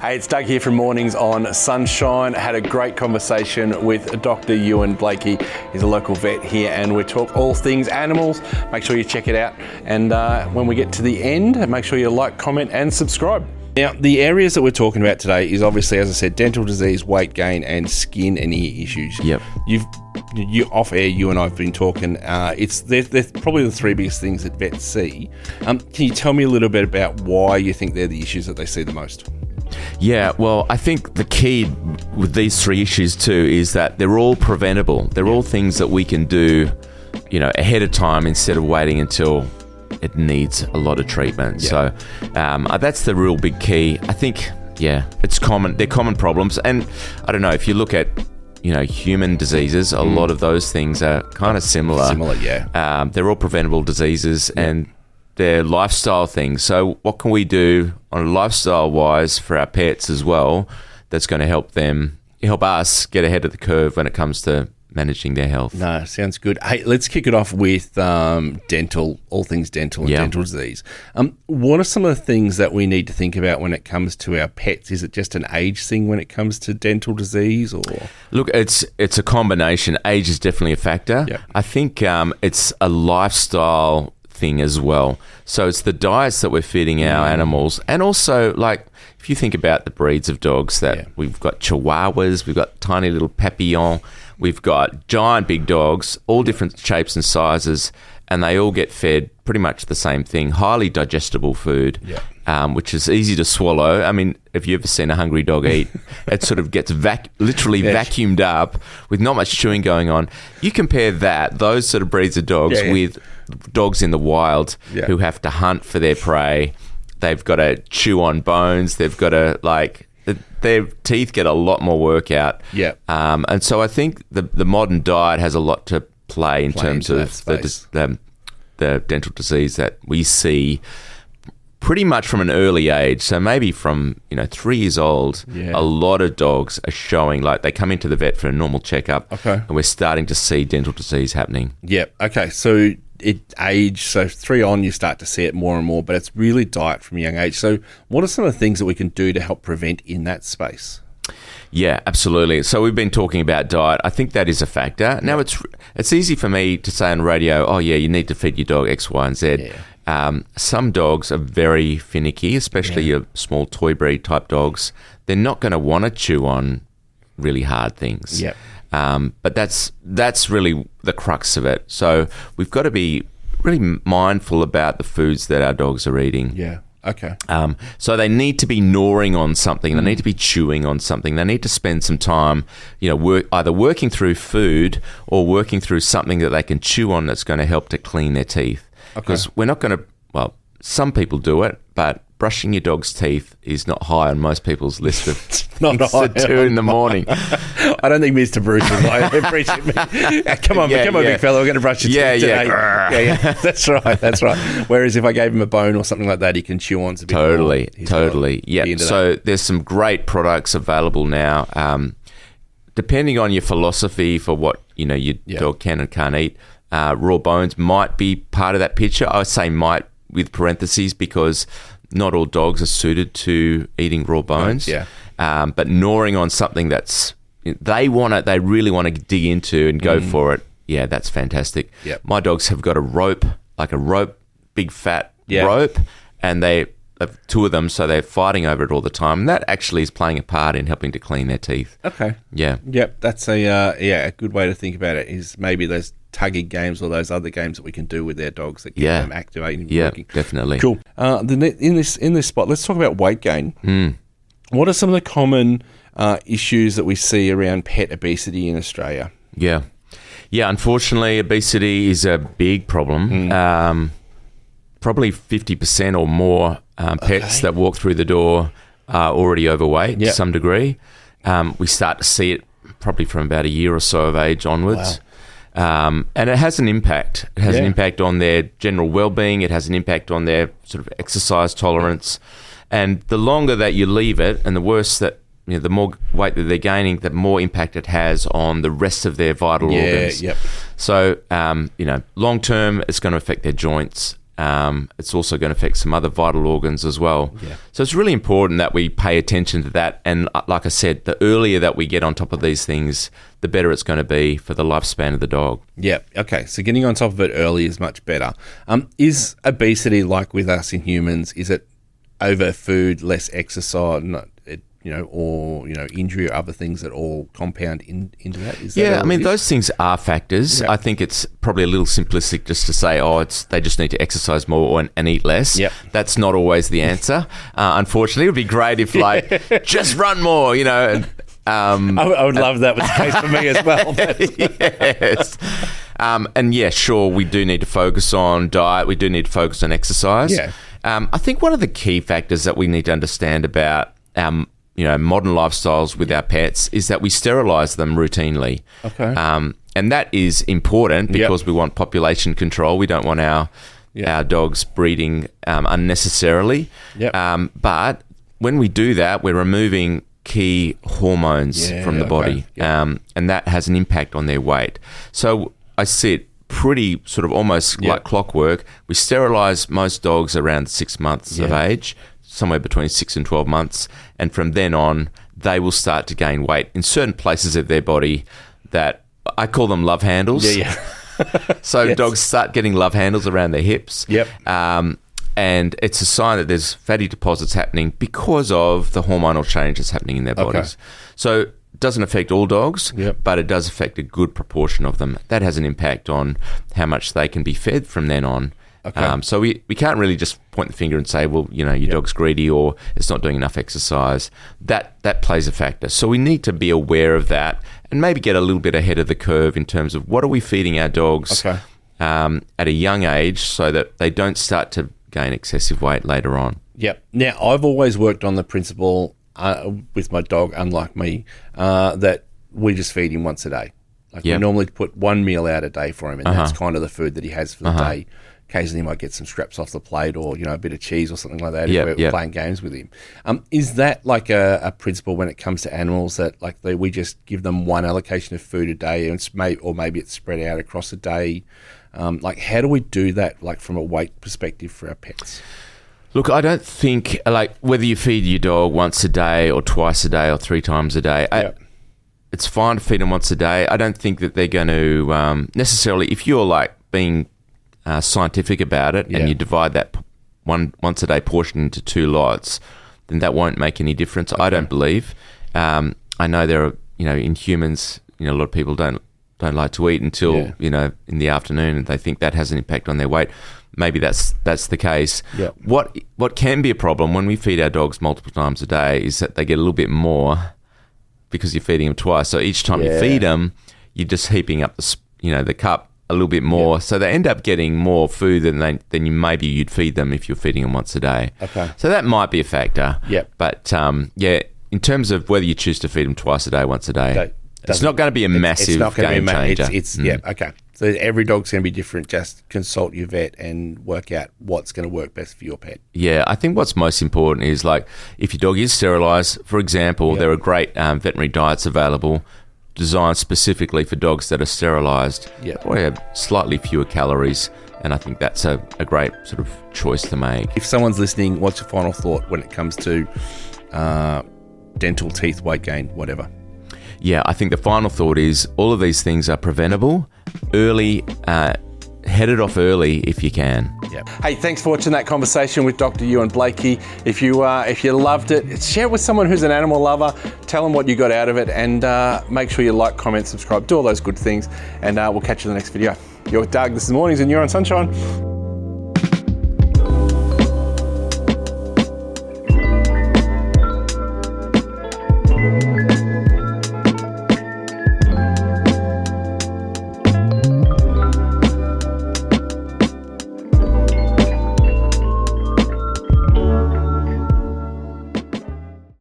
Hey, it's Doug here from Mornings on Sunshine. I had a great conversation with Dr. Ewen Blaikie. He's a local vet here, and we talk all things animals. Make sure you check it out. And when we get to the end, make sure you like, comment, and subscribe. Now, the areas that we're talking about today is obviously, as I said, dental disease, weight gain, and skin and ear issues. Yep. You off air, you and I have been talking. They're probably the three biggest things that vets see. Can you tell me a little bit about why you think they're the issues that they see the most? Yeah, well, I think the key with these three issues too is that they're all preventable. They're all things that we can do, ahead of time instead of waiting until it needs a lot of treatment. Yeah. So that's the real big key. I think, it's common. They're common problems, and I don't know if you look at human diseases. A lot of those things are kind of similar. They're all preventable diseases, and they're lifestyle things. So what can we do on lifestyle-wise for our pets as well that's going to help us get ahead of the curve when it comes to managing their health? No, sounds good. Hey, let's kick it off with dental, all things dental and dental disease. What are some of the things that we need to think about when it comes to our pets? Is it just an age thing when it comes to dental disease, or? Look, it's a combination. Age is definitely a factor. Yep. I think it's a lifestyle thing as well. So it's the diets that we're feeding our animals, and also, like, if you think about the breeds of dogs that we've got Chihuahuas, we've got tiny little Papillon, we've got giant big dogs, all different shapes and sizes, and they all get fed pretty much the same thing, highly digestible food, which is easy to swallow. I mean, if you've ever seen a hungry dog eat, it sort of gets literally vacuumed up with not much chewing going on. You compare those sort of breeds of dogs with dogs in the wild who have to hunt for their prey. They've got to chew on bones. They've got to, their teeth get a lot more work out. Yeah. And so I think the modern diet has a lot to play in terms of the dental disease that we see pretty much from an early age. So maybe from 3 years old, a lot of dogs are showing, like, they come into the vet for a normal checkup, and we're starting to see dental disease happening. Yep. Okay. So so 3 on, you start to see it more and more, but it's really diet from a young age. So what are some of the things that we can do to help prevent in that space? Yeah, absolutely. So we've been talking about diet. I think that is a factor. Now, it's easy for me to say on radio, you need to feed your dog X, Y, and Z. Yeah. Some dogs are very finicky, especially your small toy breed type dogs. They're not going to want to chew on really hard things. Yep. But that's really the crux of it. So we've got to be really mindful about the foods that our dogs are eating. Yeah. Okay. So they need to be gnawing on something. They need to be chewing on something. They need to spend some time, either working through food or working through something that they can chew on that's going to help to clean their teeth. Because we're not going to, some people do it, but brushing your dog's teeth is not high on most people's list of things to do in the morning. I don't think Mr. Bruce is like, appreciate me. Come on, big fella, we're going to brush your teeth today. Yeah. That's right. Whereas if I gave him a bone or something like that, he can chew on. Totally. Yeah. So there's some great products available now. Depending on your philosophy for what your dog can and can't eat, raw bones might be part of that picture. I would say might with parentheses, because not all dogs are suited to eating raw bones. But gnawing on something that's they really want to dig into and go for it. Yeah, that's fantastic. Yep. My dogs have got a rope, big fat rope, and they have 2 of them, so they're fighting over it all the time. And that actually is playing a part in helping to clean their teeth. Okay. Yeah. Yep. That's a good way to think about it, is maybe those tugging games or those other games that we can do with their dogs that get them activating and working. Definitely. Cool. In this spot, let's talk about weight gain. What are some of the common issues that we see around pet obesity in Australia? Yeah, unfortunately, obesity is a big problem. Probably 50% or more pets that walk through the door are already overweight to some degree. We start to see it probably from about a year or so of age onwards. Wow. And it has an impact. It has an impact on their general well-being. It has an impact on their sort of exercise tolerance. And the longer that you leave it, and the worse that, the more weight that they're gaining, the more impact it has on the rest of their vital organs. So, long term, it's going to affect their joints. it's also going to affect some other vital organs as well. Yeah. So it's really important that we pay attention to that. And like I said, the earlier that we get on top of these things, the better it's going to be for the lifespan of the dog. Yeah. Okay. So getting on top of it early is much better. Is obesity like with us in humans? Is it over food, less exercise, or injury or other things that all compound into that? I mean, those things are factors. Yep. I think it's probably a little simplistic just to say, they just need to exercise more and eat less. Yep. That's not always the answer. Unfortunately, it would be great if just run more, And, I would love that was the case for me as well. Yes. And sure, we do need to focus on diet. We do need to focus on exercise. Yeah. I think one of the key factors that we need to understand about modern lifestyles with our pets is that we sterilize them routinely. Okay. And that is important because we want population control. We don't want our dogs breeding unnecessarily. Yep. But when we do that, we're removing key hormones from the body, and that has an impact on their weight. So I see it pretty sort of almost like clockwork. We sterilize most dogs around 6 months of age, somewhere between 6 and 12 months, and from then on they will start to gain weight in certain places of their body that I call them love handles. So dogs start getting love handles around their hips. And it's a sign that there's fatty deposits happening because of the hormonal change that's happening in their bodies. So it doesn't affect all dogs, but it does affect a good proportion of them. That has an impact on how much they can be fed from then on. So we can't really just point the finger and say, well, your dog's greedy or it's not doing enough exercise. That plays a factor. So we need to be aware of that and maybe get a little bit ahead of the curve in terms of what are we feeding our dogs at a young age so that they don't start to gain excessive weight later on. Yep. Now, I've always worked on the principle with my dog, unlike me, that we just feed him once a day. We normally put one meal out a day for him, and that's kind of the food that he has for the day. Occasionally, he might get some scraps off the plate or, a bit of cheese or something like that if we're playing games with him. Is that like a principle when it comes to animals that we just give them one allocation of food a day or maybe it's spread out across a day? How do we do that, from a weight perspective for our pets? Look, I don't think, whether you feed your dog once a day or twice a day or 3 times a day, it's fine to feed them once a day. I don't think that they're going to necessarily, if you're being scientific about it and you divide that once a day portion into 2 lots, then that won't make any difference. I don't believe. I know there are, in humans, a lot of people don't like to eat until in the afternoon, and they think that has an impact on their weight. Maybe that's the case. What can be a problem when we feed our dogs multiple times a day is that they get a little bit more because you're feeding them twice. So each time you feed them, you're just heaping up the cup a little bit more. So they end up getting more food than you'd feed them if you're feeding them once a day. So that might be a factor. But in terms of whether you choose to feed them twice a day, once a day, it's not going to be a massive game changer. So every dog's going to be different. Just consult your vet and work out what's going to work best for your pet. Yeah, I think what's most important is if your dog is sterilised, for example, there are great veterinary diets available designed specifically for dogs that are sterilised. Probably have slightly fewer calories, and I think that's a great sort of choice to make. If someone's listening, what's your final thought when it comes to dental, teeth, weight gain, whatever? Yeah, I think the final thought is all of these things are preventable. Early, head it off early if you can. Hey, thanks for watching that conversation with Dr. Ewen Blaikie. If you loved it, share it with someone who's an animal lover. Tell them what you got out of it, and make sure you like, comment, subscribe, do all those good things, and we'll catch you in the next video. You're with Doug. This is Mornings, and you're on Sunshine.